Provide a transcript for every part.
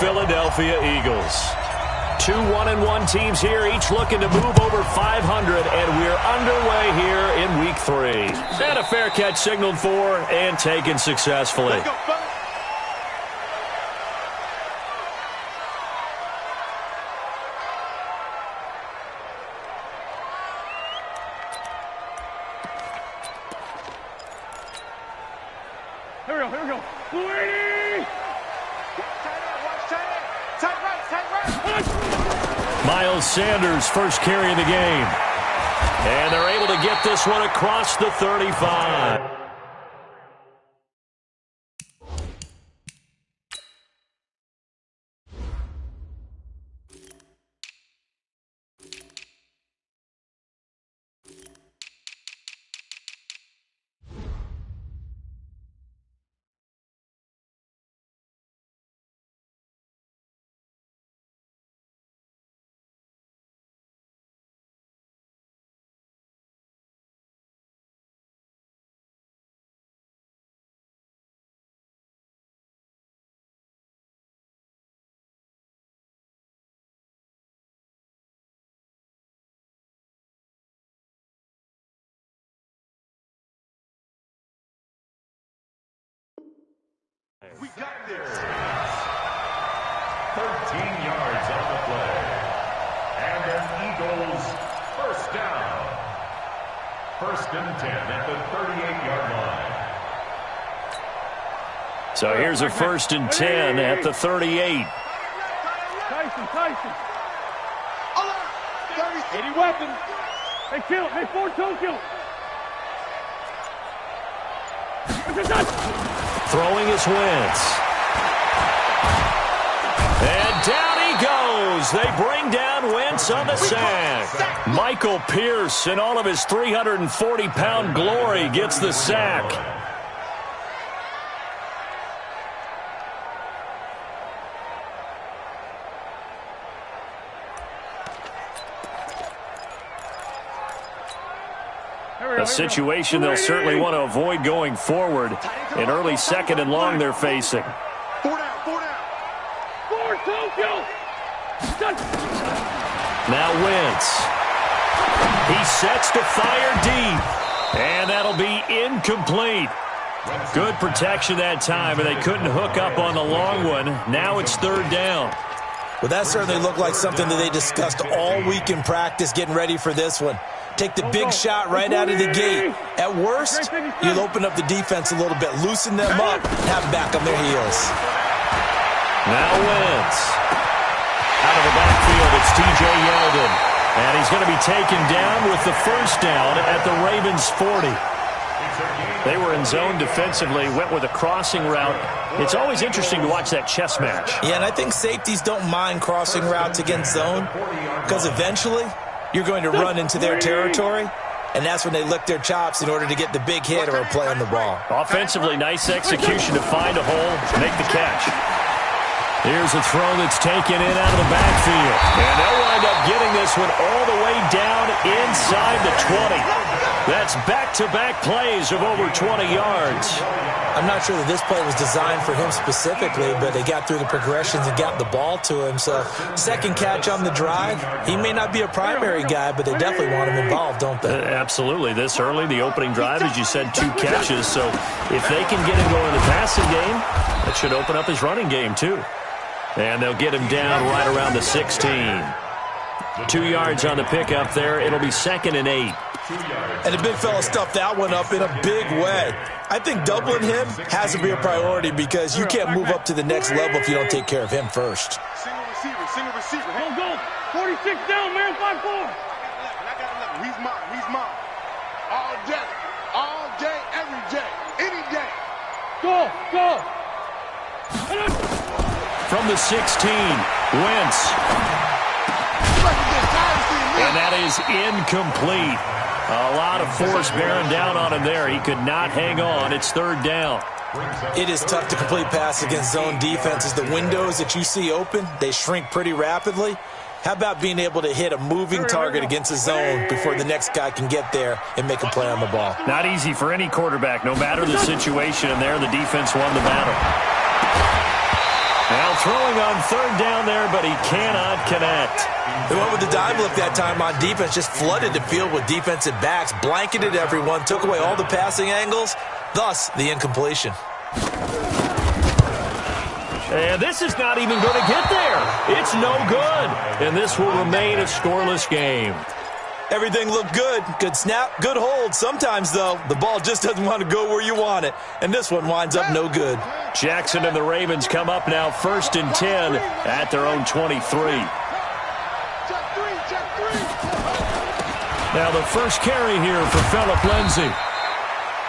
Philadelphia Eagles. Two 1-1 teams here, each looking to move over 500, and we're underway here in Week 3. And a fair catch signaled for and taken successfully. Here we go. Miles Sanders, first carry of the game. And they're able to get this one across the 35. We got this. 13 yards on the play. And an Eagles first down. 1st and 10 at the 38-yard line. So here's a 1st and 10 at the 38. Tyson. 80 weapons. Hey, kill it. Hey, 4-2, kill it. Throwing his Wentz. And down he goes. They bring down Wentz on the sack. Michael Pierce, in all of his 340-pound glory, gets the sack. A situation they'll certainly want to avoid going forward. An early 2nd and long they're facing. 4 down. 4-2, kill. Now Wentz. He sets to fire deep. And that'll be incomplete. Good protection that time, and they couldn't hook up on the long one. Now it's 3rd down. Well, that certainly looked like something that they discussed all week in practice, getting ready for this one. Take the big shot right out of the gate. At worst, you'll open up the defense a little bit, loosen them up, have them back on their heels. Now Wentz. Out of the backfield, it's T.J. Yeldon. And he's going to be taken down with the 1st down at the Ravens' 40. They were in zone defensively, went with a crossing route. It's always interesting to watch that chess match. Yeah, and I think safeties don't mind crossing routes against zone because eventually you're going to run into their territory, and that's when they lick their chops in order to get the big hit or a play on the ball. Offensively, nice execution to find a hole, make the catch. Here's a throw that's taken in out of the backfield. And they'll wind up getting this one all the way down inside the 20. That's back-to-back plays of over 20 yards. I'm not sure that this play was designed for him specifically, but they got through the progressions and got the ball to him. So, 2nd catch on the drive. He may not be a primary guy, but they definitely want him involved, don't they? Absolutely. This early, the opening drive, as you said, 2 catches. So, if they can get him going in the passing game, that should open up his running game, too. And they'll get him down right around the 16. 2 yards on the pickup there. It'll be 2nd and 8. And the big fella stuffed that one up in a big way. I think doubling him has to be a priority because you can't move up to the next level if you don't take care of him first. Single receiver. Go. 46 down, man. 5-4. I got 11. He's mine. All day, every day, any day. Go. From the 16, Wentz. And that is incomplete. A lot of force bearing down on him there. He could not hang on. It's 3rd down. It is tough to complete pass against zone defenses. The windows that you see open, they shrink pretty rapidly. How about being able to hit a moving target against a zone before the next guy can get there and make a play on the ball? Not easy for any quarterback, no matter the situation. And there, the defense won the battle. Now throwing on third down there, but he cannot connect. They went with the dime look that time on defense, just flooded the field with defensive backs, blanketed everyone, took away all the passing angles, thus the incompletion. And this is not even going to get there. It's no good. And this will remain a scoreless game. Everything looked good. Good snap, good hold. Sometimes, though, the ball just doesn't want to go where you want it. And this one winds up no good. Jackson and the Ravens come up now 1st and 10 at their own 23. Now the first carry here for Phillip Lindsay.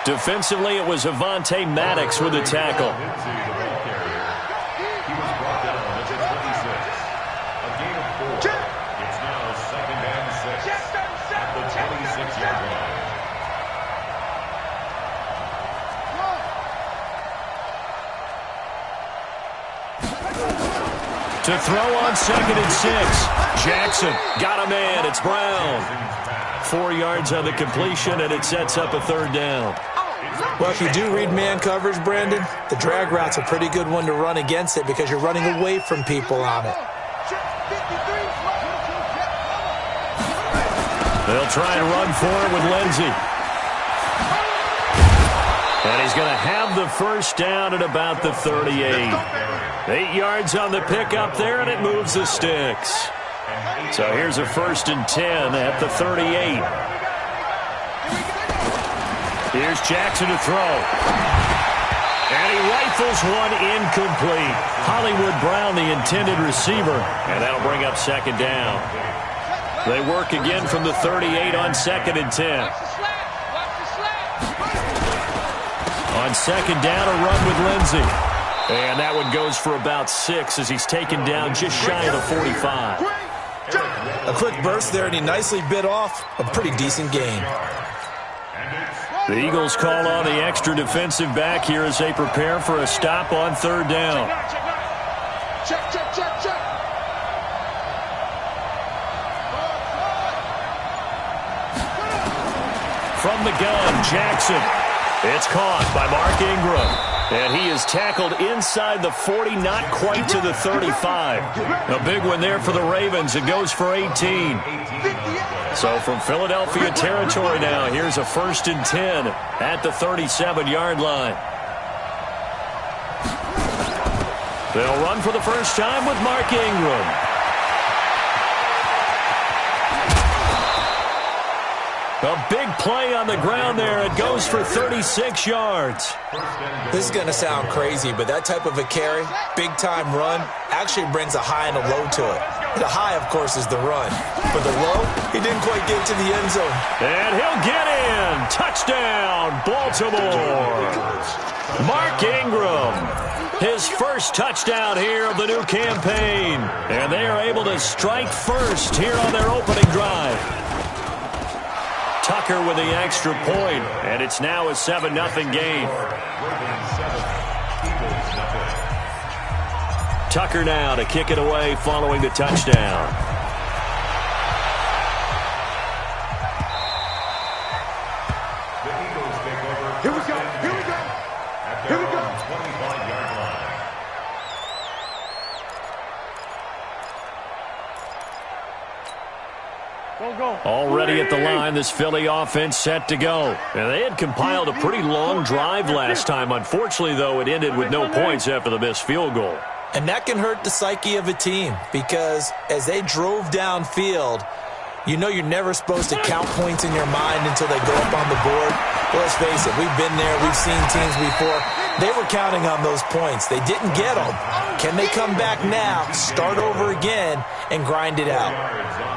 Defensively, it was Avonte Maddox with the tackle. To throw on 2nd and 6. Jackson got a man. It's Brown. 4 yards on the completion, and it sets up a 3rd down. Well, if you do read man coverage, Brandon, the drag route's a pretty good one to run against it because you're running away from people on it. They'll try and run for it with Lindsay. And he's going to have the first down at about the 38. 8 yards on the pickup there, and it moves the sticks. So here's a 1st and 10 at the 38. Here's Jackson to throw. And he rifles one incomplete. Hollywood Brown, the intended receiver, and that'll bring up 2nd down. They work again from the 38 on 2nd and 10. On 2nd down, a run with Lindsay. And that one goes for about 6 as he's taken down just shy of the 45. A quick burst there, and he nicely bit off a pretty decent gain. The Eagles call on the extra defensive back here as they prepare for a stop on 3rd down. Check. From the gun, Jackson. It's caught by Mark Ingram. And he is tackled inside the 40, not quite to the 35. A big one there for the Ravens. It goes for 18. So from Philadelphia territory now, here's a 1st and 10 at the 37-yard line. They'll run for the first time with Mark Ingram. A big play on the ground there. It goes for 36 yards. This is going to sound crazy, but that type of a carry, big-time run, actually brings a high and a low to it. The high, of course, is the run. But the low, he didn't quite get to the end zone. And he'll get in. Touchdown, Baltimore. Mark Ingram, his first touchdown here of the new campaign. And they are able to strike first here on their opening drive. Tucker with the extra point, and it's now a 7-0 game. Tucker now to kick it away following the touchdown. Here we go. 25-yard line. Already at the line, this Philly offense set to go. And they had compiled a pretty long drive last time. Unfortunately, though, it ended with no points after the missed field goal. And that can hurt the psyche of a team because as they drove downfield, you know you're never supposed to count points in your mind until they go up on the board. Well, let's face it, we've been there. We've seen teams before. They were counting on those points. They didn't get them. Can they come back now, start over again, and grind it out?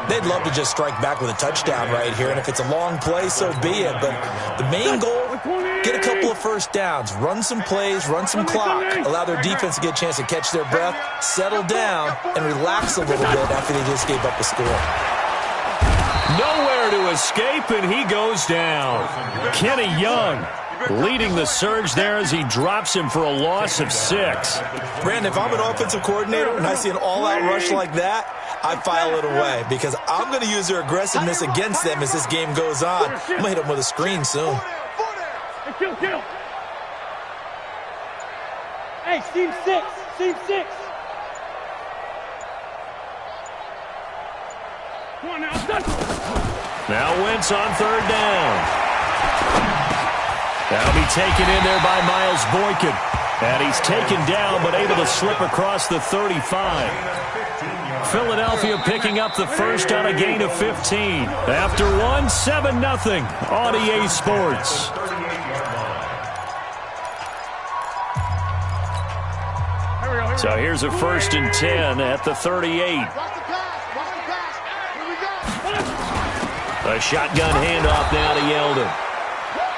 They'd love to just strike back with a touchdown right here, and if it's a long play, so be it. But the main goal, get a couple of first downs, run some plays, run some clock, allow their defense to get a chance to catch their breath, settle down, and relax a little bit after they just gave up a score. Nowhere to escape, and he goes down. Kenny Young leading the surge there as he drops him for a loss of 6. Brandon, if I'm an offensive coordinator and I see an all-out rush like that, I file it away because I'm going to use their aggressiveness against them as this game goes on. I'm going to hit them with a screen soon. Hey, Steve 6. Now Wentz on third down. That'll be taken in there by Miles Boykin. And he's taken down but able to slip across the 35. Philadelphia picking up the first on a gain of 15. After one, 7-0 on EA Sports. So here's a 1st and 10 at the 38. A shotgun handoff now to Yeldon.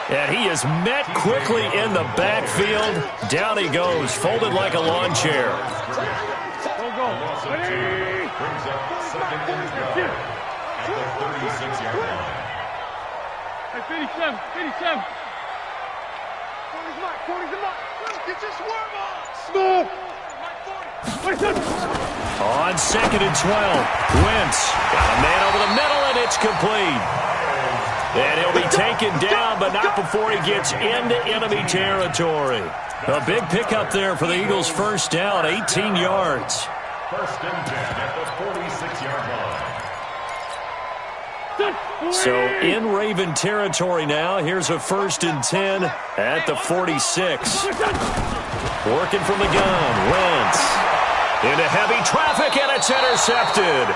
And he is met quickly in the backfield. Down he goes, folded like a lawn chair. Brings up 2nd and 12 at the 36-yard line. Hey, 57, 57. 40's Mike, 40's the Mike. Get your swerve on. Smooth. On 2nd and 12, Wentz got a man over the middle, and it's complete. And he'll be taken down, but not before he gets into enemy territory. A big pickup there for the Eagles' first down, 18 yards. 1st and 10 at the 46-yard line. So in Raven territory now, here's a 1st and 10 at the 46. Working from the gun, Wentz. Into heavy traffic, and it's intercepted.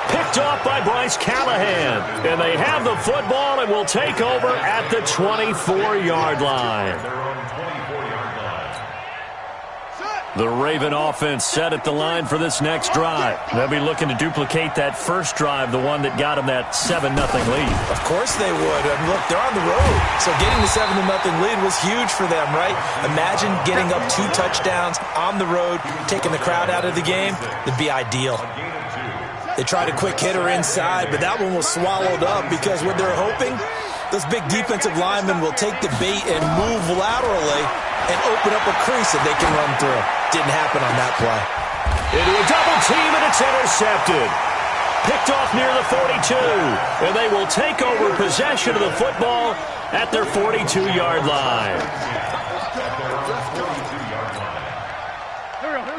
Picked off by Bryce Callahan. And they have the football and will take over at the 24-yard line. The Raven offense set at the line for this next drive. They'll be looking to duplicate that first drive, the one that got them that 7-0 lead. Of course they would. I mean, look, they're on the road. So getting the 7-0 lead was huge for them, right? Imagine getting up 2 touchdowns on the road, taking the crowd out of the game. It'd be ideal. They tried a quick hitter inside, but that one was swallowed up because what they're hoping, those big defensive linemen will take the bait and move laterally and open up a crease that they can run through. Didn't happen on that play. Into a double team, and it's intercepted. Picked off near the 42, and they will take over possession of the football at their 42-yard line.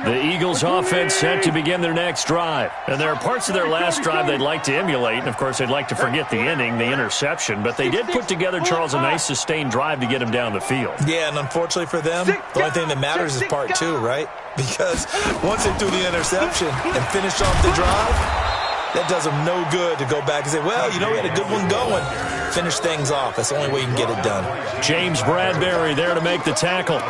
The Eagles offense set to begin their next drive. And there are parts of their last drive they'd like to emulate. And, of course, they'd like to forget the inning, the interception. But they did put together, Charles, a nice sustained drive to get him down the field. Yeah, and unfortunately for them, the only thing that matters is part 2, right? Because once they threw the interception and finished off the drive, that does them no good to go back and say, well, you know, we had a good one going. Finish things off. That's the only way you can get it done. James Bradbury there to make the tackle.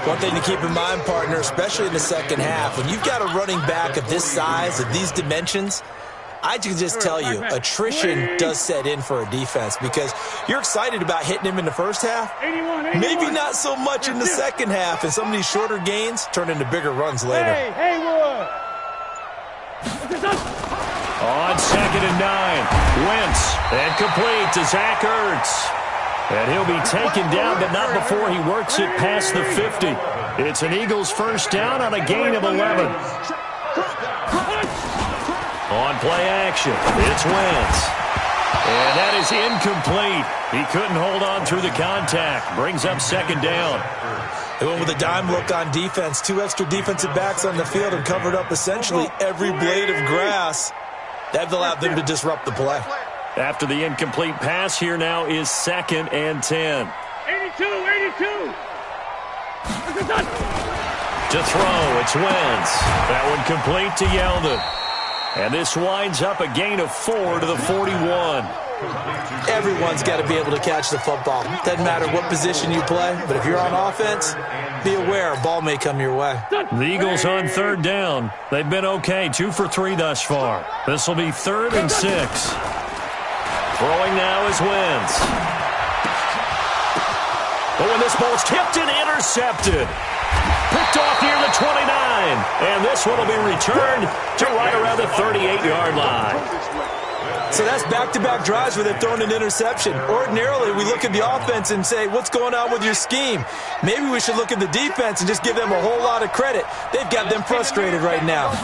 One thing to keep in mind, partner, especially in the second half, when you've got a running back of this size, of these dimensions, I can just tell you, attrition does set in for a defense because you're excited about hitting him in the first half. Maybe not so much in the second half, and some of these shorter gains turn into bigger runs later. On 2nd and 9, Wentz, and complete to Zach Ertz. And he'll be taken down, but not before he works it past the 50. It's an Eagles first down on a gain of 11. On play action, it's Wentz. And that is incomplete. He couldn't hold on through the contact. Brings up 2nd down. They went with a dime look on defense. 2 extra defensive backs on the field and covered up essentially every blade of grass. That allowed them to disrupt the play. After the incomplete pass, here now is 2nd and 10. 82. To throw, it's Wentz. That one complete to Yeldon. And this winds up a gain of 4 to the 41. Everyone's got to be able to catch the football. Doesn't matter what position you play, but if you're on offense, be aware a ball may come your way. The Eagles on 3rd down. They've been okay, 2 for 3 thus far. This will be 3rd and 6. Throwing now is Wentz. But when this ball's tipped and intercepted. Picked off near the 29. And this one will be returned to right around the 38-yard line. So that's back-to-back drives where they've thrown an interception. Ordinarily, we look at the offense and say, what's going on with your scheme? Maybe we should look at the defense and just give them a whole lot of credit. They've got them frustrated right now.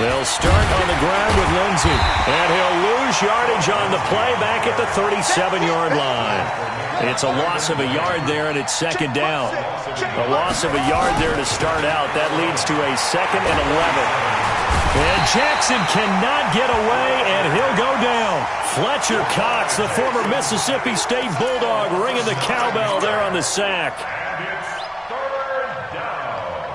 They'll start on the ground with Lindsey. And he'll lose yardage on the play back at the 37-yard line. It's a loss of a yard there, and it's 2nd down. A loss of a yard there to start out. That leads to a 2nd and 11. And Jackson cannot get away, and he'll go down. Fletcher Cox, the former Mississippi State Bulldog, ringing the cowbell there on the sack. And it's third down.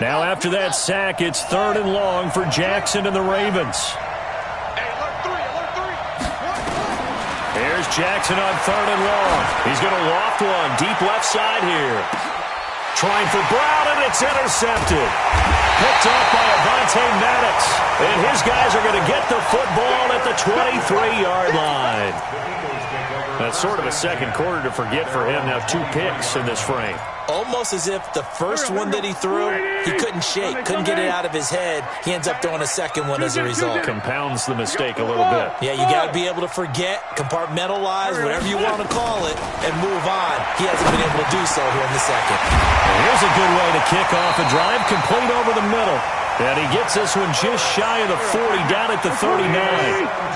Now after that sack, it's 3rd and long for Jackson and the Ravens. Here's Jackson on 3rd and long. He's going to loft one deep left side here. Trying for Brown, and it's intercepted. Picked off by Avonte Maddox. And his guys are going to get the football at the 23-yard line. That's sort of a second quarter to forget for him. Now 2 picks in this frame. Almost as if the first one that he threw, he couldn't shake, couldn't get it out of his head. He ends up throwing a second one as a result. Compounds the mistake a little bit. Yeah, you got to be able to forget, compartmentalize, whatever you want to call it, and move on. He hasn't been able to do so here in the second. And here's a good way to kick off a drive, complete over the middle. And he gets this one just shy of the 40, down at the 39.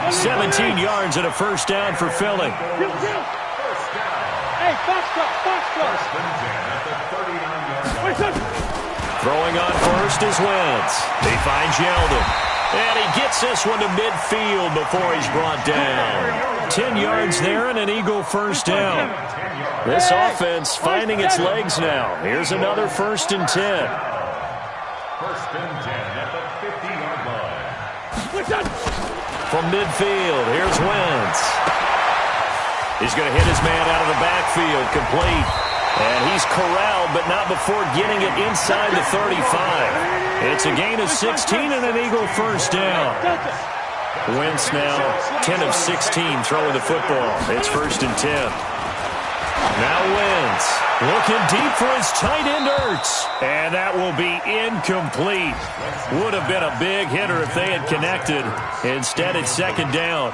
17 yards and a first down for Philly. Hey, box. Throwing on first is Wentz. They find Yeldon. And he gets this one to midfield before he's brought down. 10 yards there and an Eagle first down. This offense finding its legs now. Here's another 1st and 10. 1st and 10 at the 50-yard line. From midfield, here's Wentz. He's going to hit his man out of the backfield, complete. And he's corralled, but not before getting it inside the 35. It's a gain of 16 and an Eagle first down. Wentz now 10 of 16 throwing the football. It's 1st and 10. Now Wentz looking deep for his tight end Ertz. And that will be incomplete. Would have been a big hitter if they had connected. Instead, it's 2nd down.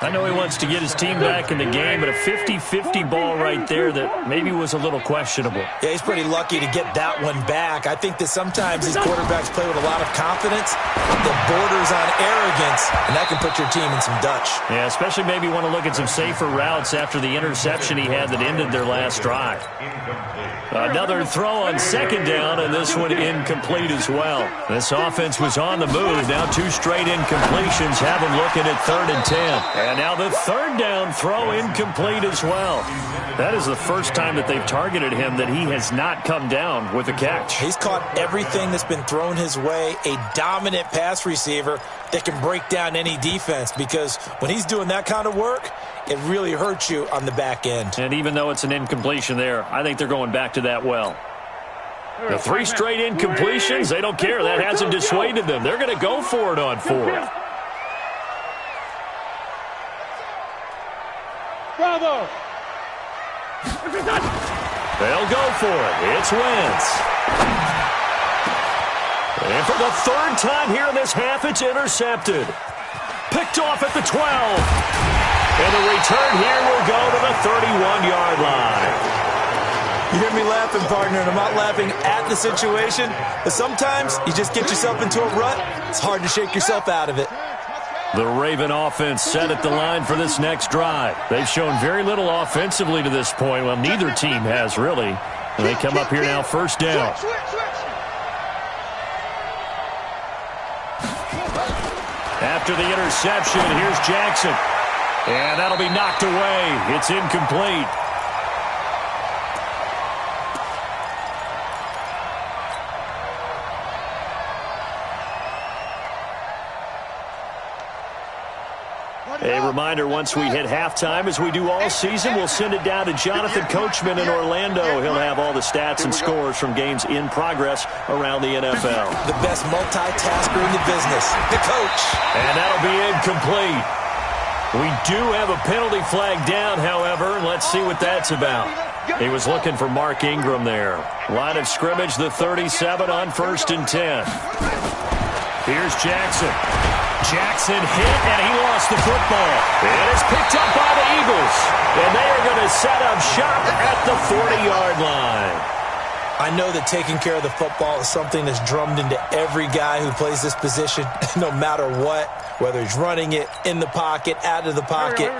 I know he wants to get his team back in the game, but a 50-50 ball right there that maybe was a little questionable. Yeah, he's pretty lucky to get that one back. I think that sometimes these quarterbacks play with a lot of confidence that borders on arrogance, and that can put your team in some Dutch. Yeah, especially maybe want to look at some safer routes after the interception he had that ended their last drive. Another throw on 2nd down, and this one incomplete as well. This offense was on the move. Now 2 straight incompletions have them looking at 3rd and 10. And now the 3rd down throw incomplete as well. That is the first time that they've targeted him that he has not come down with a catch. He's caught everything that's been thrown his way. A dominant pass receiver that can break down any defense, because when he's doing that kind of work, it really hurts you on the back end. And even though it's an incompletion there, I think they're going back to that well. The 3 straight incompletions, they don't care. That hasn't dissuaded them. They're going to go for it on 4th. Bravo! They'll go for it. It's Wentz. And for the 3rd time here in this half, it's intercepted. Picked off at the 12. And the return here will go to the 31-yard line. You hear me laughing, partner, and I'm not laughing at the situation, but sometimes you just get yourself into a rut. It's hard to shake yourself out of it. The Raven offense set at the line for this next drive. They've shown very little offensively to this point. Well, neither team has, really. And they come up here now 1st down. After the interception, here's Jackson. And that'll be knocked away. It's incomplete. A reminder, once we hit halftime, as we do all season, we'll send it down to Jonathan Coachman in Orlando. He'll have all the stats and scores from games in progress around the NFL. The best multitasker in the business, the coach. And that'll be incomplete. We do have a penalty flag down, however, and let's see what that's about. He was looking for Mark Ingram there. Line of scrimmage, the 37 on 1st and 10. Here's Jackson. Jackson hit, and he lost the football. And it's picked up by the Eagles. And they are going to set up shop at the 40-yard line. I know that taking care of the football is something that's drummed into every guy who plays this position, no matter what, whether he's running it, in the pocket, out of the pocket.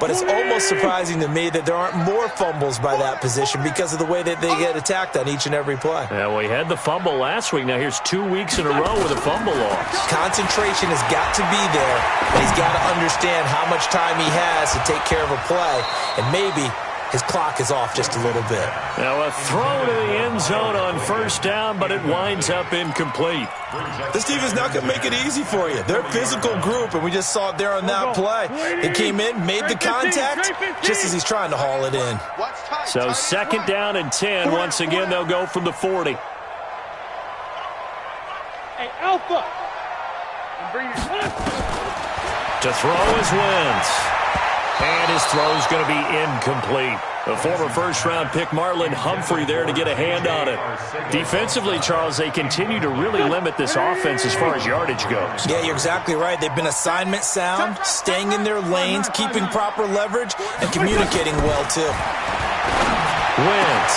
but it's almost surprising to me that there aren't more fumbles by that position because of the way that they get attacked on each and every play. Yeah, well, he had the fumble last week. Now here's 2 weeks in a row with a fumble loss. Concentration has got to be there, and he's got to understand how much time he has to take care of a play, and maybe his clock is off just a little bit. Now a throw to the end zone on first down, but it winds up incomplete. This defense not going to make it easy for you. They're a physical group, and we just saw it there on that play. They came in, made the contact, just as he's trying to haul it in. So 2nd down and 10. Once again, they'll go from the 40. Hey, Alpha. To throw is Wentz. And his throw is going to be incomplete. The former first-round pick Marlon Humphrey there to get a hand on it. Defensively, Charles, they continue to really limit this offense as far as yardage goes. Yeah, you're exactly right. They've been assignment sound, staying in their lanes, keeping proper leverage, and communicating well, too. Wentz.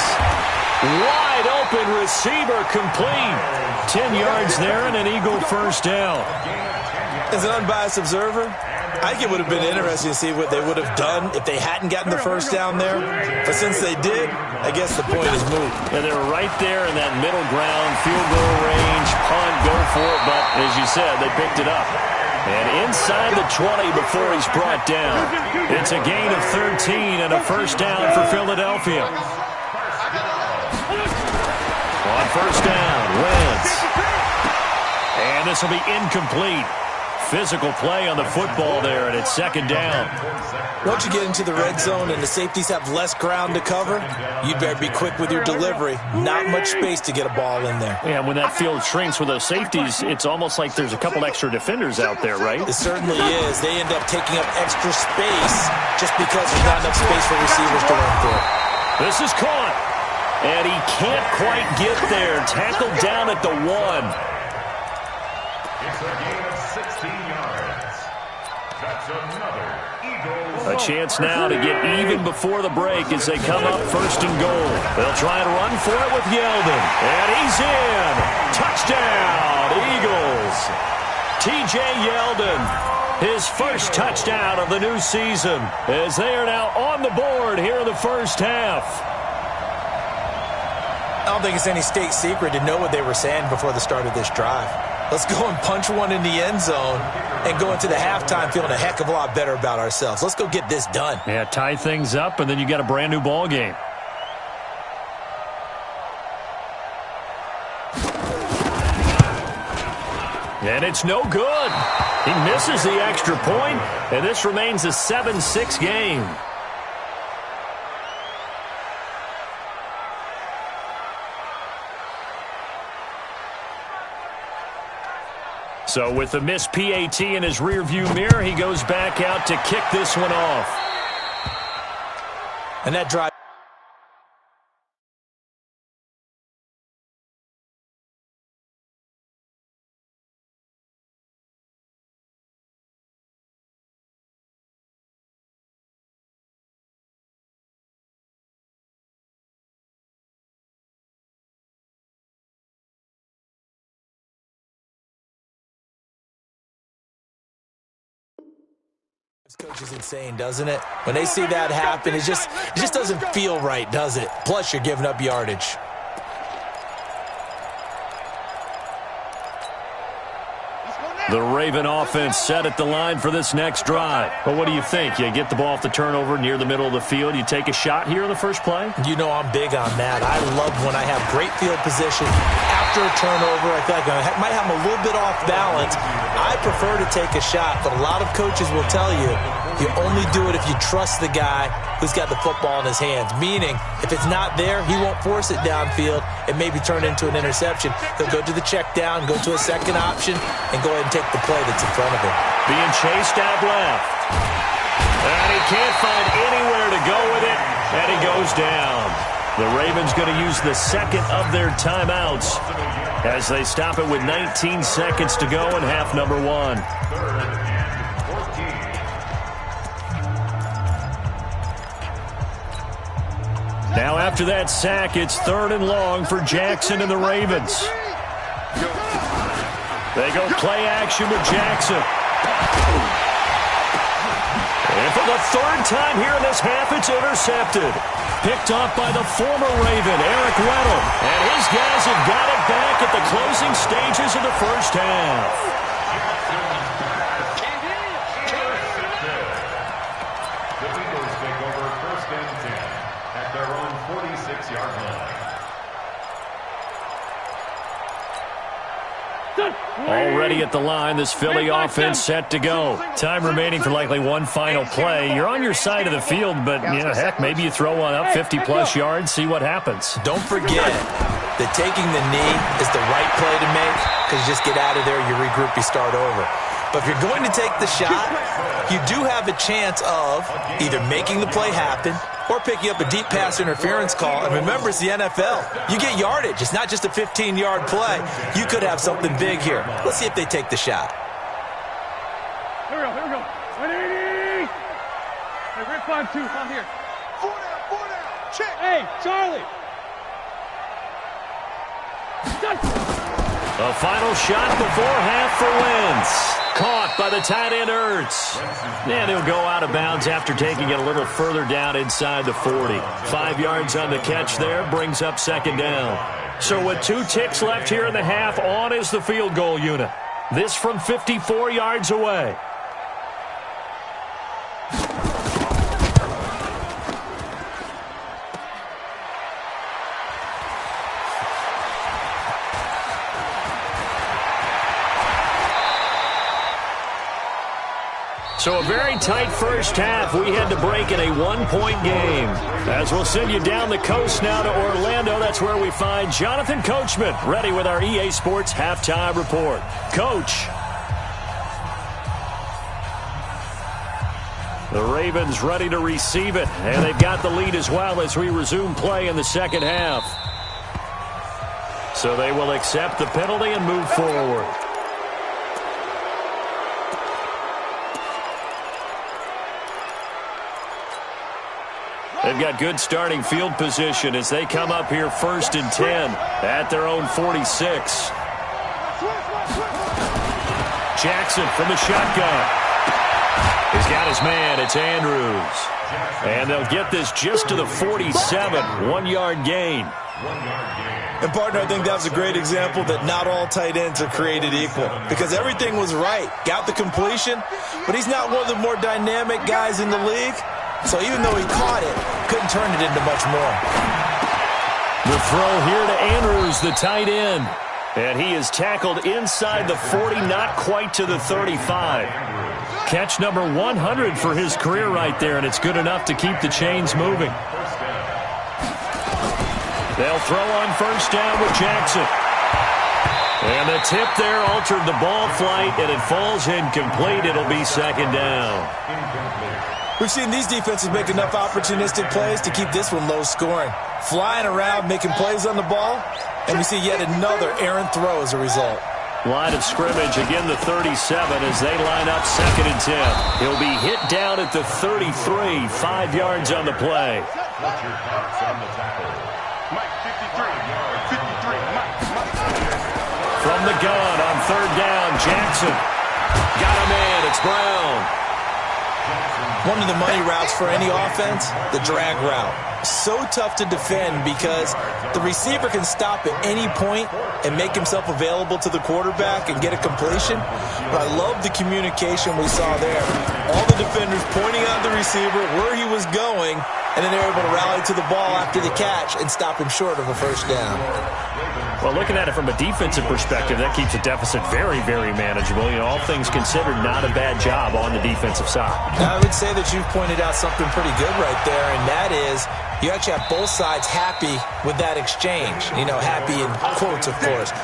Wide open receiver complete. 10 yards there and an Eagle first down. As an unbiased observer, I think it would have been interesting to see what they would have done if they hadn't gotten the first down there. But since they did, I guess the point is moot. And they were right there in that middle ground, field goal range, punt, go for it. But as you said, they picked it up. And inside the 20 before he's brought down. It's a gain of 13 and a first down for Philadelphia. On first down, Wentz. And this will be incomplete. Physical play on the football there, and it's 2nd down. Once you get into the red zone and the safeties have less ground to cover, you'd better be quick with your delivery. Not much space to get a ball in there. Yeah, when that field shrinks with those safeties, it's almost like there's a couple extra defenders out there, right? It certainly is. They end up taking up extra space just because there's not enough space for receivers to run through. This is caught, and he can't quite get there. Tackled down at the 1. It's a gain of 16 yards. That's another Eagle. A chance now to get even before the break as they come up 1st and goal. They'll try to run for it with Yeldon. And he's in. Touchdown, Eagles. T.J. Yeldon, his first touchdown of the new season, as they are now on the board here in the first half. I don't think it's any state secret to know what they were saying before the start of this drive. Let's go and punch one in the end zone and go into the halftime feeling a heck of a lot better about ourselves. Let's go get this done. Yeah, tie things up, and then you got a brand new ball game. And it's no good. He misses the extra point, and this remains a 7-6 game. So with the missed PAT in his rearview mirror, he goes back out to kick this one off. And that drive. This coach is insane, doesn't it? When they see that happen, it just doesn't feel right, does it? Plus, you're giving up yardage. The Raven offense set at the line for this next drive. But what do you think? You get the ball off the turnover near the middle of the field. You take a shot here in the first play? You know I'm big on that. I love when I have great field position. After a turnover, I think I might have them a little bit off balance. I prefer to take a shot, but a lot of coaches will tell you only do it if you trust the guy who's got the football in his hands. Meaning, if it's not there, he won't force it downfield and maybe turn it into an interception. He'll go to the check down, go to a second option, and go ahead and take the play that's in front of him. Being chased out left. And he can't find anywhere to go with it, and he goes down. The Ravens going to use the second of their timeouts as they stop it with 19 seconds to go in half number 1. Now after that sack, it's 3rd and long for Jackson and the Ravens. They go play action with Jackson. And And for the third time here in this half, it's intercepted. Picked off by the former Raven, Eric Weddle. And his guys have got it back at the closing stages of the first half. Already at the line, this Philly offense set to go. Time remaining for likely one final play. You're on your side of the field, but, heck, maybe you throw one up 50-plus yards, see what happens. Don't forget that taking the knee is the right play to make, because you just get out of there, you regroup, you start over. But if you're going to take the shot, you do have a chance of either making the play happen or picking up a deep pass interference call. And remember, it's the NFL. You get yardage. It's not just a 15-yard play. You could have something big here. Let's see if they take the shot. Here we go. 180. Hey, RIP804, come here. 4 down. Check. Hey, Charlie. A final shot before half for Wentz. Caught by the tight end Ertz. And he'll go out of bounds after taking it a little further down inside the 40. 5 yards on the catch there, brings up second down. So with 2 ticks left here in the half, on is the field goal unit. This from 54 yards away. So a very tight first half. We had to break in a 1-point game. As we'll send you down the coast now to Orlando, that's where we find Jonathan Coachman, ready with our EA Sports Halftime Report. Coach. The Ravens ready to receive it, and they've got the lead as well as we resume play in the second half. So they will accept the penalty and move forward. They've got good starting field position as they come up here 1st and 10 at their own 46. Jackson from the shotgun. He's got his man. It's Andrews. And they'll get this just to the 47. 1-yard gain. And, partner, I think that was a great example that not all tight ends are created equal, because everything was right. Got the completion, but he's not one of the more dynamic guys in the league. So even though he caught it, couldn't turn it into much more. The throw here to Andrews, the tight end. And he is tackled inside the 40, not quite to the 35. Catch number 100 for his career right there, and it's good enough to keep the chains moving. They'll throw on first down with Jackson. And the tip there altered the ball flight, and it falls incomplete. It'll be second down. We've seen these defenses make enough opportunistic plays to keep this one low scoring. Flying around, making plays on the ball, and we see yet another errant throw as a result. Line of scrimmage, again the 37 as they line up 2nd and 10. He'll be hit down at the 33, 5 yards on the play. What's your thoughts on the tackle? Mike, 53, Mike. From the gun on 3rd down, Jackson. Got a man, it's Brown. One of the money routes for any offense, the drag route. So tough to defend because the receiver can stop at any point and make himself available to the quarterback and get a completion. But I love the communication we saw there. All the defenders pointing out the receiver, where he was going, and then they're able to rally to the ball after the catch and stop him short of a first down. Well, looking at it from a defensive perspective, that keeps the deficit very, very manageable. All things considered, not a bad job on the defensive side. I would say that you've pointed out something pretty good right there, and that is you actually have both sides happy with that exchange. Happy in quotes, of course.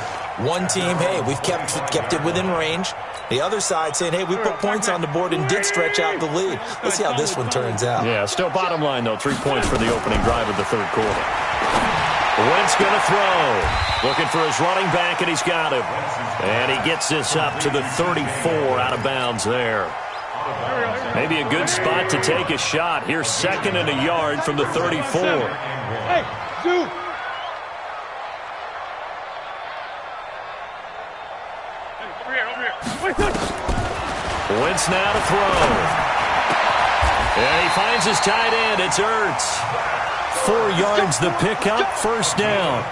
One team, hey, we've kept it within range. The other side saying, hey, we put points on the board and did stretch out the lead. Let's see how this one turns out. Yeah, still bottom line, though. 3 points for the opening drive of the 3rd quarter. Wentz going to throw. Looking for his running back, and he's got him. And he gets this up to the 34 out of bounds there. Maybe a good spot to take a shot. Here's 2nd and a yard from the 34. Hey, dude. Over here. Wentz now to throw. And he finds his tight end. It's Ertz. 4 yards the pickup, first down.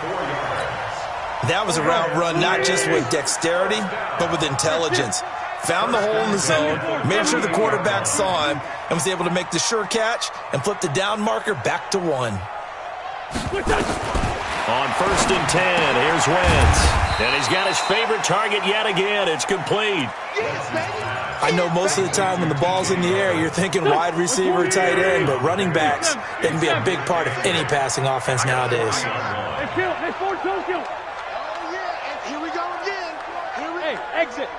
That was a route run not just with dexterity, but with intelligence. Found the hole in the zone, made sure the quarterback saw him, and was able to make the sure catch and flip the down marker back to 1. On 1st and 10, here's Wentz. And he's got his favorite target yet again. It's complete. I know most of the time when the ball's in the air, you're thinking wide receiver, tight end, but running backs, they can be a big part of any passing offense nowadays. Here we go again. Hey, exit.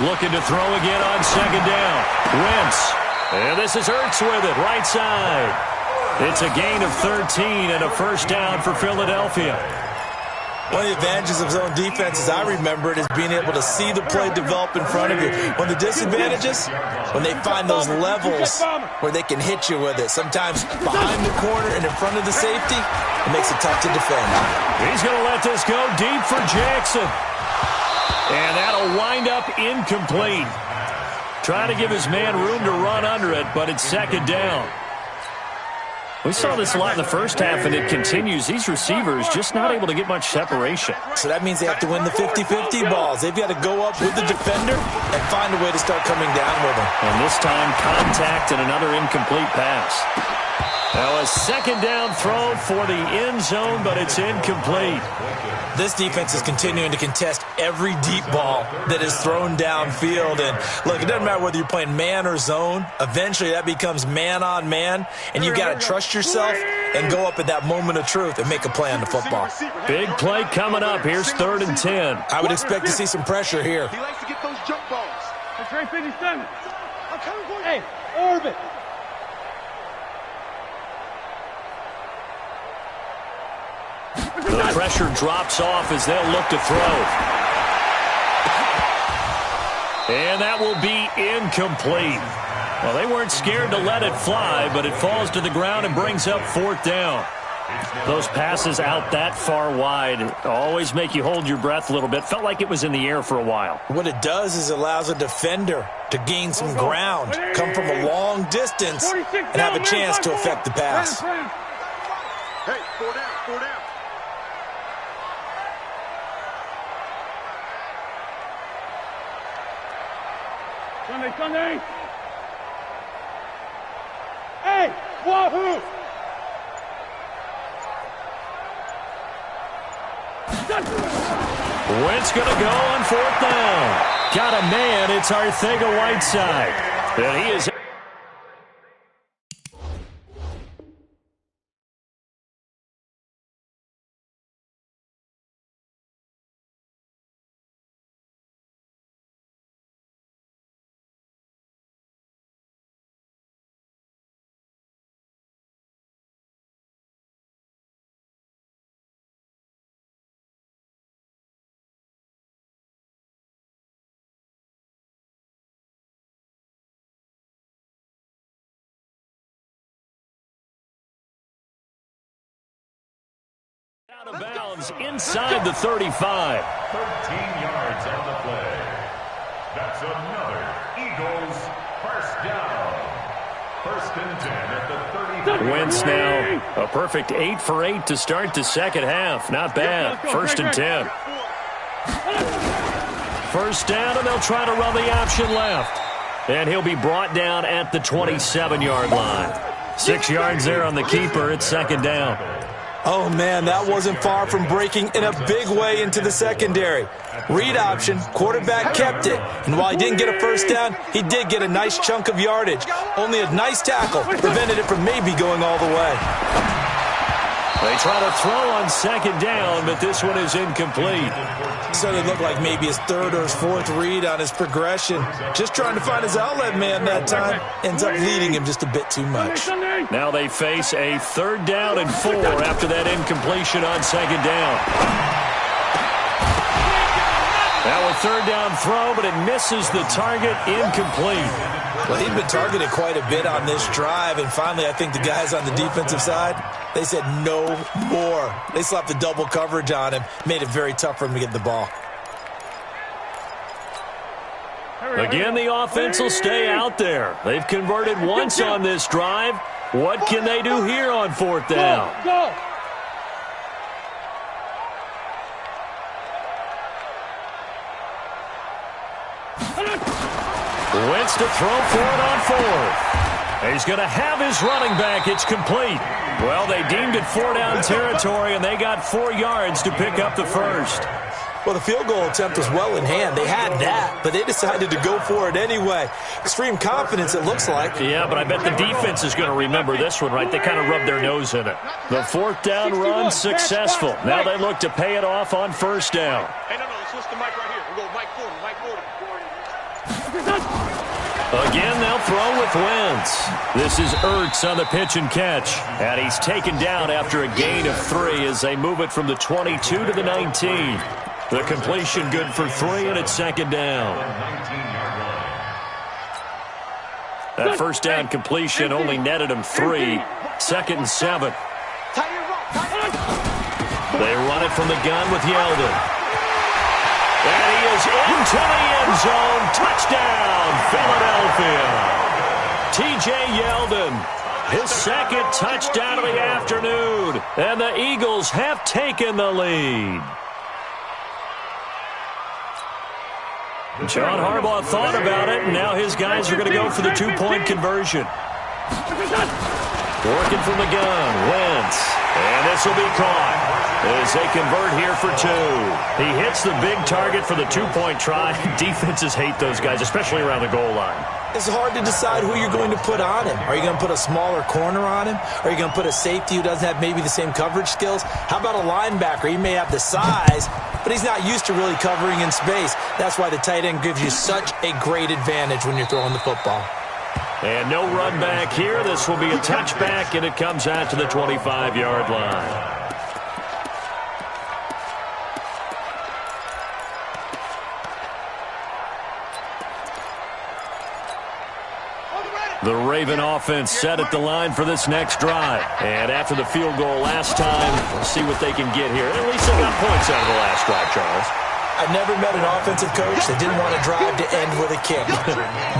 Looking to throw again on 2nd down. Wentz. And this is Ertz with it, right side. It's a gain of 13 and a first down for Philadelphia. One of the advantages of zone defense, as I remember it, is being able to see the play develop in front of you. One of the disadvantages, when they find those levels where they can hit you with it. Sometimes behind the corner and in front of the safety, it makes it tough to defend. He's going to let this go deep for Jackson. And that'll wind up incomplete. Trying to give his man room to run under it, but it's 2nd down. We saw this a lot in the first half, and it continues. These receivers just not able to get much separation. So that means they have to win the 50-50 balls. They've got to go up with the defender and find a way to start coming down with him. And this time, contact and another incomplete pass. Now a 2nd down throw for the end zone, but it's incomplete. This defense is continuing to contest every deep ball that is thrown downfield. And look, it doesn't matter whether you're playing man or zone. Eventually, that becomes man on man. And you've got to trust yourself and go up at that moment of truth and make a play on the football. Big play coming up. Here's 3rd and 10. I would expect to see some pressure here. He likes to get those jump balls. That's right, 57. Hey, orbit. The pressure drops off as they'll look to throw. And that will be incomplete. Well, they weren't scared to let it fly, but it falls to the ground and brings up 4th down. Those passes out that far wide always make you hold your breath a little bit. Felt like it was in the air for a while. What it does is it allows a defender to gain some ground, come from a long distance, and have a chance to affect the pass. Hey, 4 down, 4 down. Sunday. Hey, wahoo! Wentz going to go on 4th down. Got a man. It's Arcega-Whiteside. And he is... out of bounds inside the 35. 13 yards on the play. That's another Eagles first down. 1st and 10 at the 30. Wentz now a perfect 8 for 8 to start the 2nd half. Not bad. 1st and 10. 1st down, and they'll try to run the option left. And he'll be brought down at the 27-yard line. 6 yards there on the keeper. It's 2nd down. Oh, man, that wasn't far from breaking in a big way into the secondary. Read option, quarterback kept it. And while he didn't get a first down, he did get a nice chunk of yardage. Only a nice tackle prevented it from maybe going all the way. They try to throw on 2nd down, but this one is incomplete. So it looked like maybe his 3rd or his 4th read on his progression. Just trying to find his outlet man that time. Ends up leading him just a bit too much. Now they face a 3rd down and 4 after that incompletion on 2nd down. Now a 3rd down throw, but it misses the target, incomplete. Well, he'd been targeted quite a bit on this drive, and finally I think the guys on the defensive side, they said no more. They slapped the double coverage on him, made it very tough for him to get the ball. Again, the offense will stay out there. They've converted once on this drive. What can they do here on 4th down? Go! Wentz to throw for it on 4th. He's going to have his running back. It's complete. Well, they deemed it 4-down territory, and they got 4 yards to pick up the first. Well, the field goal attempt was well in hand. They had that, but they decided to go for it anyway. Extreme confidence, it looks like. Yeah, but I bet the defense is going to remember this one, right? They kind of rubbed their nose in it. The 4th down run successful. Now they look to pay it off on 1st down. Hey, no, switch the mic right here. We'll go Mike 40, Mike 40. Again, they'll throw with Wentz. This is Ertz on the pitch and catch. And he's taken down after a gain of 3 as they move it from the 22 to the 19. The completion good for 3, and it's 2nd down. That 1st down completion only netted him 3. 2nd and 7. They run it from the gun with Yeldon. And he is into the end zone. Touchdown, Philadelphia. T.J. Yeldon, his 2nd touchdown of the afternoon. And the Eagles have taken the lead. John Harbaugh thought about it, and now his guys are going to go for the 2-point conversion. Working from the gun, Wentz. And this will be caught as they convert here for 2. He hits the big target for the 2-point try. Defenses hate those guys, especially around the goal line. It's hard to decide who you're going to put on him. Are you going to put a smaller corner on him? Are you going to put a safety who doesn't have maybe the same coverage skills? How about a linebacker? He may have the size, but he's not used to really covering in space. That's why the tight end gives you such a great advantage when you're throwing the football. And no run back here. This will be a touchback, and it comes out to the 25-yard line. The Raven offense set at the line for this next drive. And after the field goal last time, we'll see what they can get here. At least they got points out of the last drive, Charles. I've never met an offensive coach that didn't want to drive to end with a kick.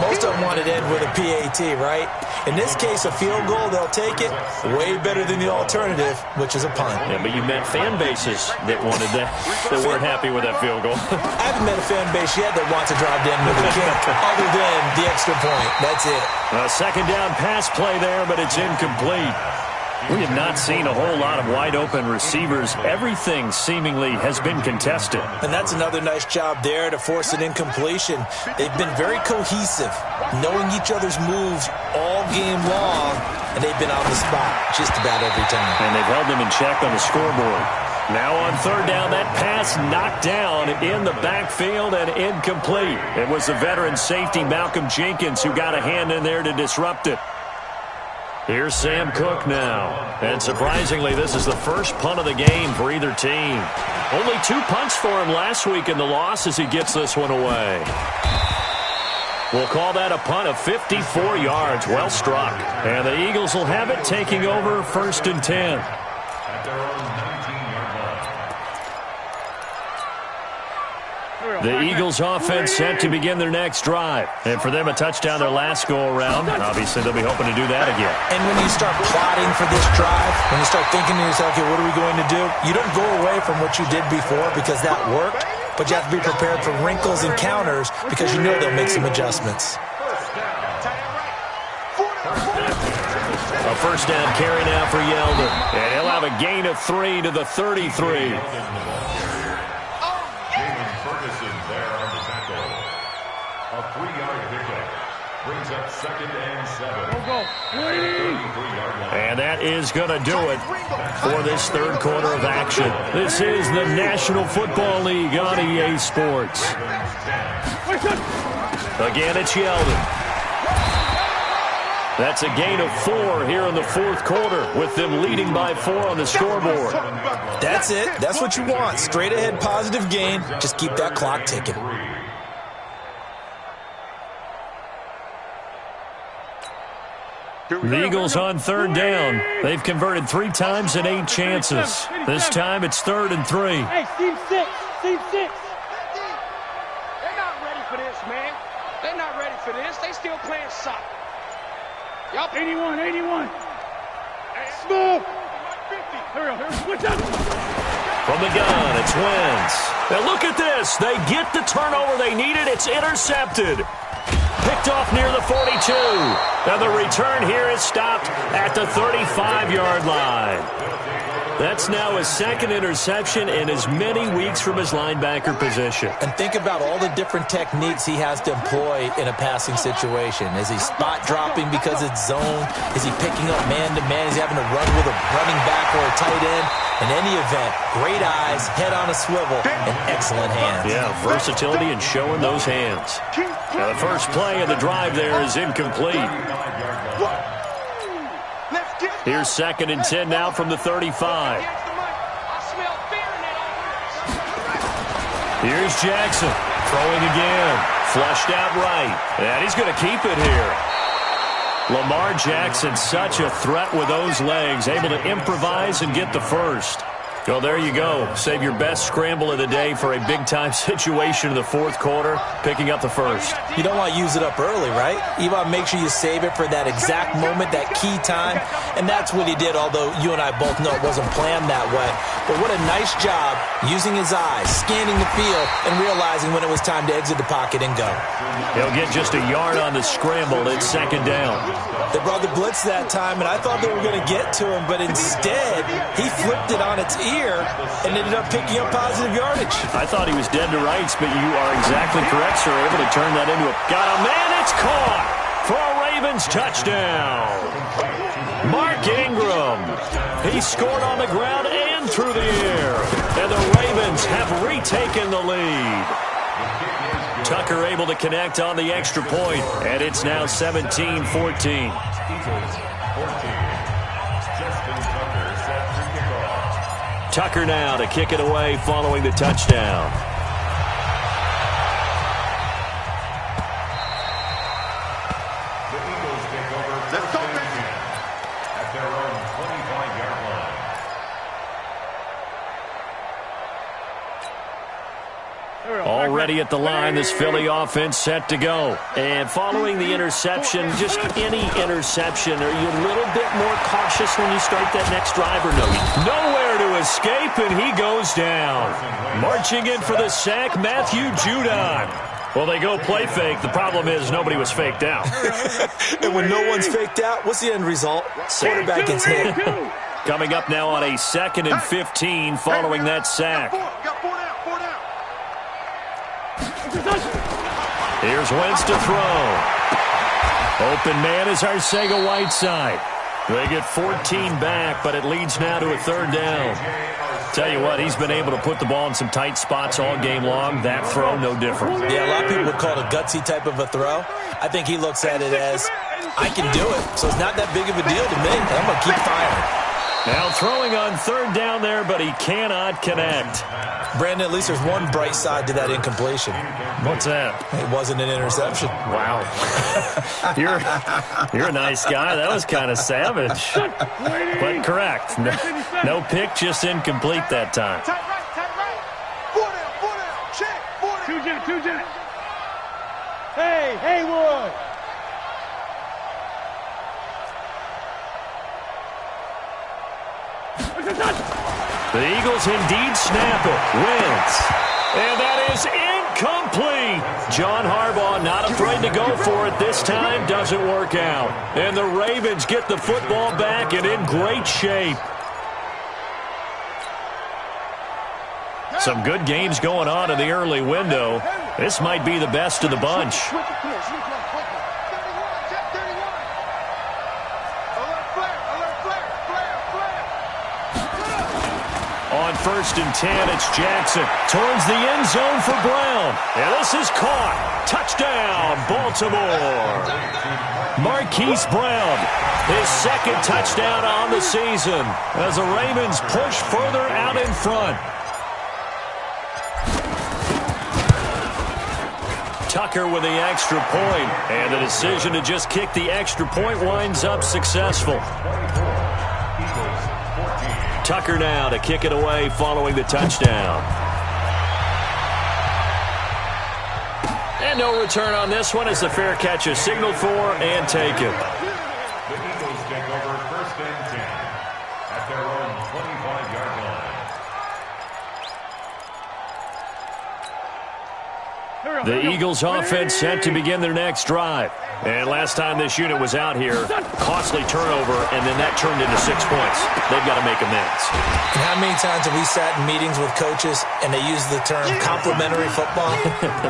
Most of them wanted to end with a PAT, right? In this case, a field goal, they'll take it. Way better than the alternative, which is a punt. Yeah, but you met fan bases that wanted that, that weren't happy with that field goal. I haven't met a fan base yet that wants to drive to end with a kick, other than the extra point. That's it. A 2nd down pass play there, but it's incomplete. We have not seen a whole lot of wide-open receivers. Everything seemingly has been contested. And that's another nice job there to force an incompletion. They've been very cohesive, knowing each other's moves all game long, and they've been on the spot just about every time. And they've held them in check on the scoreboard. Now on 3rd down, that pass knocked down in the backfield and incomplete. It was the veteran safety Malcolm Jenkins who got a hand in there to disrupt it. Here's Sam Cook now. And surprisingly, this is the first punt of the game for either team. Only 2 punts for him last week in the loss as he gets this one away. We'll call that a punt of 54 yards. Well struck. And the Eagles will have it, taking over 1st and 10. At their own 19-yard line. The Eagles offense set to begin their next drive. And for them, a touchdown their last go-around. Obviously, they'll be hoping to do that again. And when you start plotting for this drive, when you start thinking to yourself, okay, what are we going to do? You don't go away from what you did before because that worked, but you have to be prepared for wrinkles and counters because you know they'll make some adjustments. A 1st down carry now for Yeldon. And he'll have a gain of 3 to the 33. A 3-yard pickup brings up 2nd and 7. And that is going to do it for this 3rd quarter of action. This is the National Football League on EA Sports. Again, it's Yeldon. That's a gain of 4 here in the 4th quarter, with them leading by 4 on the scoreboard. That's it. That's what you want. Straight ahead positive gain. Just keep that clock ticking. The Eagles on 3rd down. They've converted 3 times and 8 chances. This time it's 3rd and 3. Hey, team 6. Team 6. They're not ready for this, man. They're not ready for this. They still playing soccer. Yup. 81, 81. Smoke. Here we go. Switch up. From the gun, it's Wentz. Now look at this. They get the turnover they needed. It's intercepted. Picked off near the 42. Now the return here is stopped at the 35-yard line. That's now his second interception in as many weeks from his linebacker position. And think about all the different techniques he has to employ in a passing situation. Is he spot dropping because it's zone? Is he picking up man-to-man? Is he having to run with a running back or a tight end? In any event, great eyes, head on a swivel, and excellent hands. Yeah, versatility and showing those hands. Now the first play of the drive there is incomplete. Here's 2nd and 10 now from the 35. Here's Jackson throwing again. Flushed out right. And he's going to keep it here. Lamar Jackson, such a threat with those legs, able to improvise and get the first. Well, there you go. Save your best scramble of the day for a big-time situation in the fourth quarter, picking up the first. You don't want to use it up early, right? You want to make sure you save it for that exact moment, that key time, and that's what he did, although you and I both know it wasn't planned that way. But what a nice job using his eyes, scanning the field, and realizing when it was time to exit the pocket and go. He'll get just a yard on the scramble. It's 2nd down. They brought the blitz that time, and I thought they were going to get to him, but instead, he flipped it on its ear and ended up picking up positive yardage. I thought he was dead to rights, but you are exactly correct, sir. Able to turn that into a... Got a man, it's caught for a Ravens touchdown. Mark Ingram. He scored on the ground and through the air. And the Ravens have retaken the lead. Tucker able to connect on the extra point, and it's now 17-14. Tucker now to kick it away following the touchdown. The Eagles take over at their own 25-yard line. Already at the line, this Philly offense set to go. And following the interception, just any interception, are you a little bit more cautious when you start that next drive or no? Nowhere to escape, and he goes down. Marching in for the sack, Matthew Judon. Well, they go play fake. The problem is nobody was faked out. And when no one's faked out, what's the end result? Quarterback gets hit. Coming up now on a 2nd and 15 following that sack. Here's Wentz to throw. Open man is Arcega-Whiteside. They get 14 back, but it leads now to a 3rd down. Tell you what, he's been able to put the ball in some tight spots all game long. That throw, no different. Yeah, a lot of people would call it a gutsy type of a throw. I think he looks at it as, I can do it, so it's not that big of a deal to me. I'm going to keep firing. Now throwing on 3rd down there, but he cannot connect. Brandon, at least there's one bright side to that incompletion. What's that? It wasn't an interception. Wow. You're a nice guy. That was kind of savage. But correct. No pick, just incomplete that time. Tight right. 4 down. Check. 2 jet. Hey, Haywood. The Eagles indeed snap it. Wentz. And that is incomplete. John Harbaugh not afraid to go for it this time. Doesn't work out. And the Ravens get the football back and in great shape. Some good games going on in the early window. This might be the best of the bunch. On 1st and 10, it's Jackson towards the end zone for Brown. And this is caught. Touchdown, Baltimore. Marquise Brown, his 2nd touchdown on the season as the Ravens push further out in front. Tucker with the extra point, and the decision to just kick the extra point winds up successful. Tucker now to kick it away following the touchdown. And no return on this one as the fair catch is signaled for and taken. The Eagles take over 1st and 10 at their own 25-yard line. The Eagles offense set to begin their next drive. And last time this unit was out here, costly turnover, and then that turned into 6 points. They've got to make amends. And how many times have we sat in meetings with coaches and they use the term complementary football?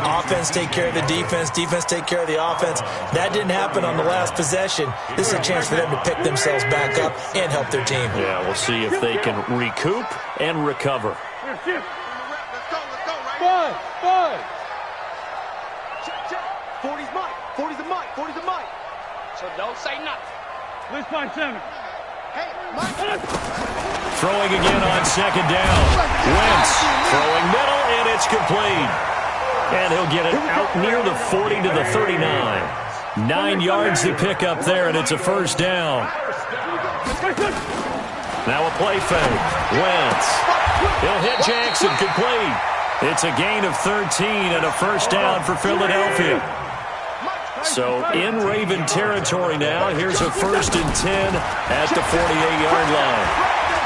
Offense take care of the defense, defense take care of the offense. That didn't happen on the last possession. This is a chance for them to pick themselves back up and help their team. Yeah, we'll see if they can recoup and recover. Let's go, right? Five. 40's mine. 40's a mine. 40's a mine. So don't say nothing. Let's find 7. Hey, Mike. Throwing again on 2nd down. Wentz throwing middle, and it's complete. And he'll get it out near the 40 to the 39. 9 yards to pick up there, and it's a 1st down. Now a play fake. Wentz. He'll hit Jackson, complete. It's a gain of 13 and a 1st down for Philadelphia. So in Raven territory now, here's a 1st and 10 at the 48-yard line.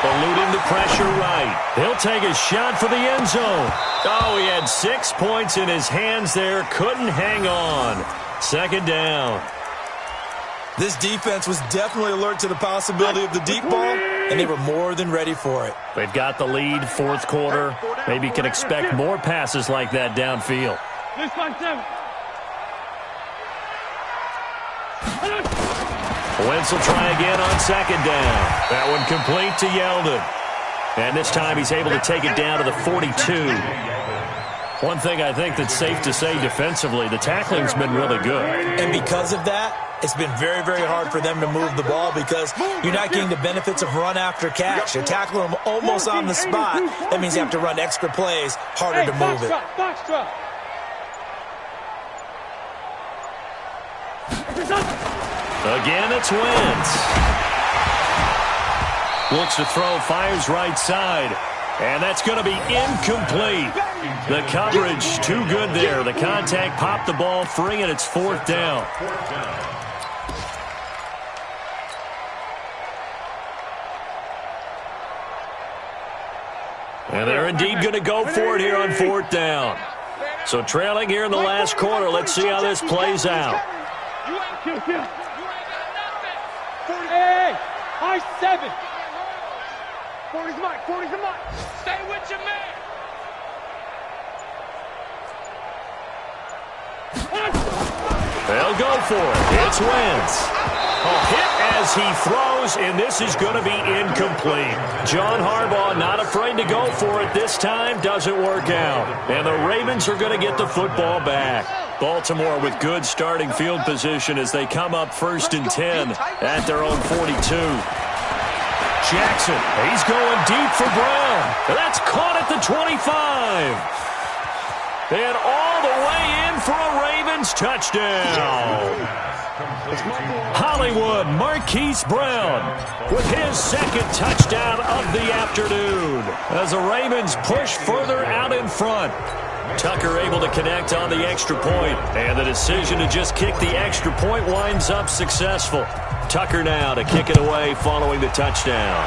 Eluding the pressure right. He'll take a shot for the end zone. Oh, he had 6 points in his hands there. Couldn't hang on. 2nd down. This defense was definitely alert to the possibility of the deep ball, and they were more than ready for it. They've got the lead, 4th quarter. Maybe can expect more passes like that downfield. Let's find 7. Wentz will try again on 2nd down. That one complete to Yeldon. And this time he's able to take it down to the 42. One thing I think that's safe to say defensively, the tackling's been really good. And because of that, it's been very, very hard for them to move the ball because you're not getting the benefits of run after catch. You're tackling them almost on the spot. That means you have to run extra plays, harder to move it. Box drop. Again, it's Wentz. Looks to throw, fires right side. And that's going to be incomplete. The coverage too good there. The contact popped the ball free, and it's 4th down. And they're indeed going to go for it here on 4th down. So trailing here in the last quarter. Let's see how this plays out. Kill. Hey, high 7. 40's mine. 40's a mine. Stay with your man. They'll go for it. It's Wentz. A hit as he throws, and this is going to be incomplete. John Harbaugh not afraid to go for it this time. Doesn't work out. And the Ravens are going to get the football back. Baltimore with good starting field position as they come up 1st and 10 at their own 42. Jackson, he's going deep for Brown. That's caught at the 25. And all the way in for a Ravens touchdown. Hollywood Marquise Brown with his 2nd touchdown of the afternoon as the Ravens push further out in front. Tucker able to connect on the extra point, and the decision to just kick the extra point winds up successful. Tucker now to kick it away following the touchdown.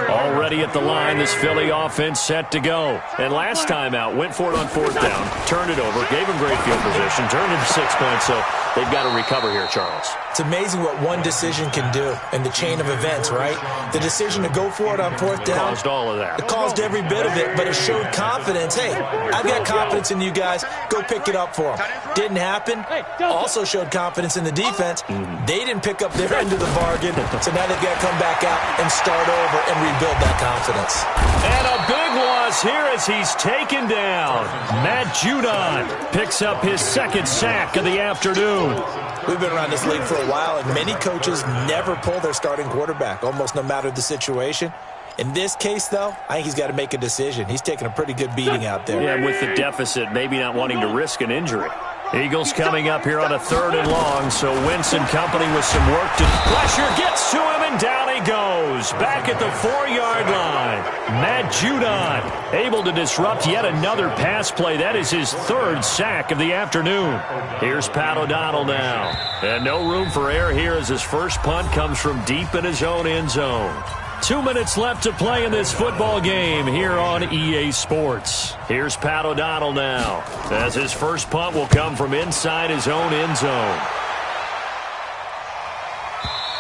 Already at the line, this Philly offense set to go. And last time out, went for it on 4th down, turned it over, gave him great field position, turned it to 6 points, so they've got to recover here, Charles. It's amazing what one decision can do in the chain of events, right? The decision to go for it on 4th down. Caused all of that. It caused every bit of it, but it showed confidence. Hey, I've got confidence in you guys. Go pick it up for them. Didn't happen. Also showed confidence in the defense. They didn't pick up their end of the bargain, so now they've got to come back out and start over and rebuild that confidence. And a big loss here as he's taken down. Matt Judon picks up his 2nd sack of the afternoon. We've been around this league for a while, and many coaches never pull their starting quarterback, almost no matter the situation. In this case, though, I think he's got to make a decision. He's taking a pretty good beating out there. Yeah, with the deficit, maybe not wanting to risk an injury. Eagles coming up here on a 3rd and long, so Wentz and company with some work to... Pressure gets to him, and down he goes. Back at the 4-yard line. Matt Judon able to disrupt yet another pass play. That is his 3rd sack of the afternoon. Here's Pat O'Donnell now. And no room for error here as his first punt comes from deep in his own end zone. 2 minutes left to play in this football game here on EA Sports. Here's Pat O'Donnell now, as his first punt will come from inside his own end zone.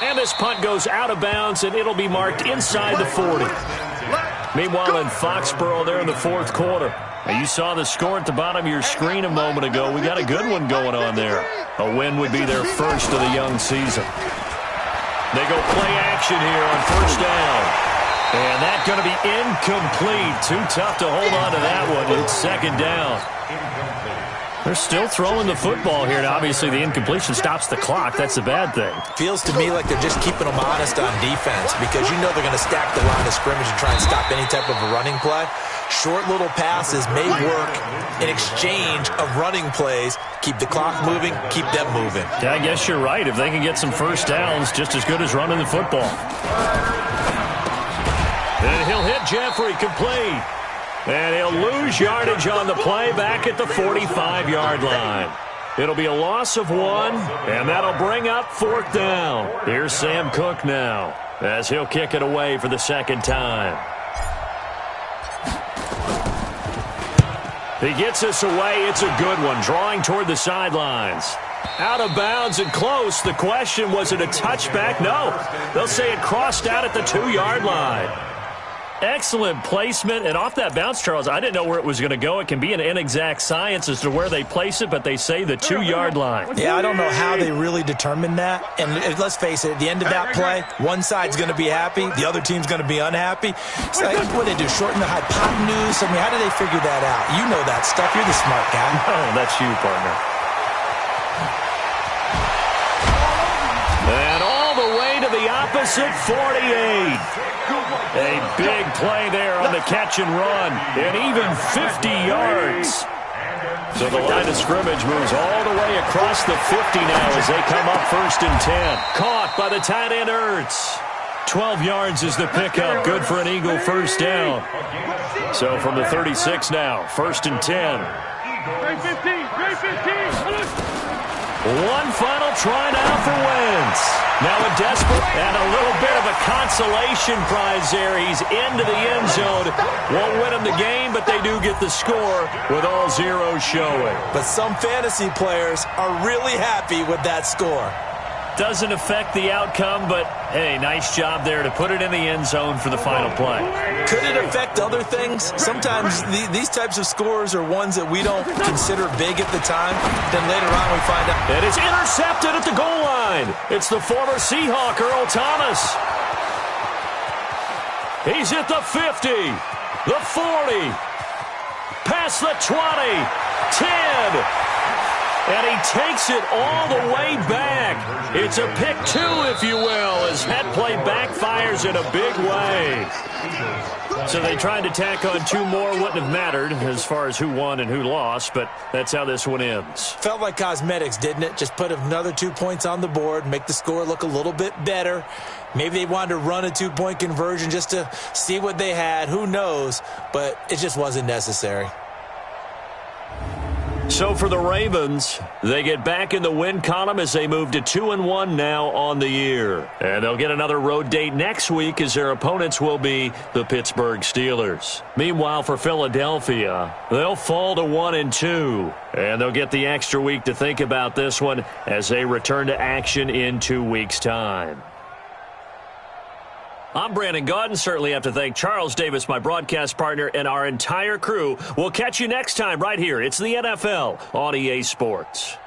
And this punt goes out of bounds, and it'll be marked inside the 40. Meanwhile, in Foxborough, there in the 4th quarter. Now, you saw the score at the bottom of your screen a moment ago. We got a good one going on there. A win would be their first of the young season. They go play action here on 1st down. And that's going to be incomplete. Too tough to hold on to that one. It's 2nd down. They're still throwing the football here, and obviously the incompletion stops the clock. That's the bad thing. Feels to me like they're just keeping them honest on defense because you know they're going to stack the line of scrimmage and try and stop any type of a running play. Short little passes may work in exchange of running plays. Keep the clock moving, keep them moving. Yeah, I guess you're right. If they can get some first downs, just as good as running the football. And he'll hit Jeffrey, complete. And he'll lose yardage on the play back at the 45-yard line. It'll be a loss of 1, and that'll bring up 4th down. Here's Sam Cook now, as he'll kick it away for the 2nd time. He gets us away. It's a good one, drawing toward the sidelines. Out of bounds and close. The question, was it a touchback? No. They'll say it crossed out at the 2-yard line. Excellent placement, and off that bounce, Charles, I didn't know where it was going to go. It can be an inexact science as to where they place it, but they say the 2-yard line. Yeah, I don't know how they really determined that. And let's face it, at the end of that play, one side's going to be happy, the other team's going to be unhappy. It's like, what do they do, shorten the hypotenuse? I mean, how do they figure that out? You know that stuff. You're the smart guy. Oh, that's you, partner. And all the way to the opposite 48. A big play there on the catch and run, and even 50 yards. So the line of scrimmage moves all the way across the 50 now as they come up 1st and 10. Caught by the tight end, Ertz. 12 yards is the pickup. Good for an Eagle first down. So from the 36 now, 1st and 10. Great 15. One final try now for Wentz. Now a desperate and a little bit of a consolation prize there. He's into the end zone. Won't win him the game, but they do get the score with all zeros showing. But some fantasy players are really happy with that score. Doesn't affect the outcome, but, hey, nice job there to put it in the end zone for the final play. Could it affect other things? Sometimes these types of scores are ones that we don't consider big at the time. Then later on we find out. And it's intercepted at the goal line. It's the former Seahawk, Earl Thomas. He's at the 50, the 40, past the 20, 10. And he takes it all the way back. It's a pick 2, if you will, as that play backfires in a big way. So they tried to tack on 2 more. Wouldn't have mattered as far as who won and who lost, but that's how this one ends. Felt like cosmetics, didn't it? Just put another 2 points on the board, make the score look a little bit better. Maybe they wanted to run a 2-point conversion just to see what they had. Who knows? But it just wasn't necessary. So for the Ravens, they get back in the win column as they move to 2-1 now on the year. And they'll get another road date next week as their opponents will be the Pittsburgh Steelers. Meanwhile, for Philadelphia, they'll fall to 1-2. And they'll get the extra week to think about this one as they return to action in 2 weeks' time. I'm Brandon Gaudin. Certainly have to thank Charles Davis, my broadcast partner, and our entire crew. We'll catch you next time right here. It's the NFL on EA Sports.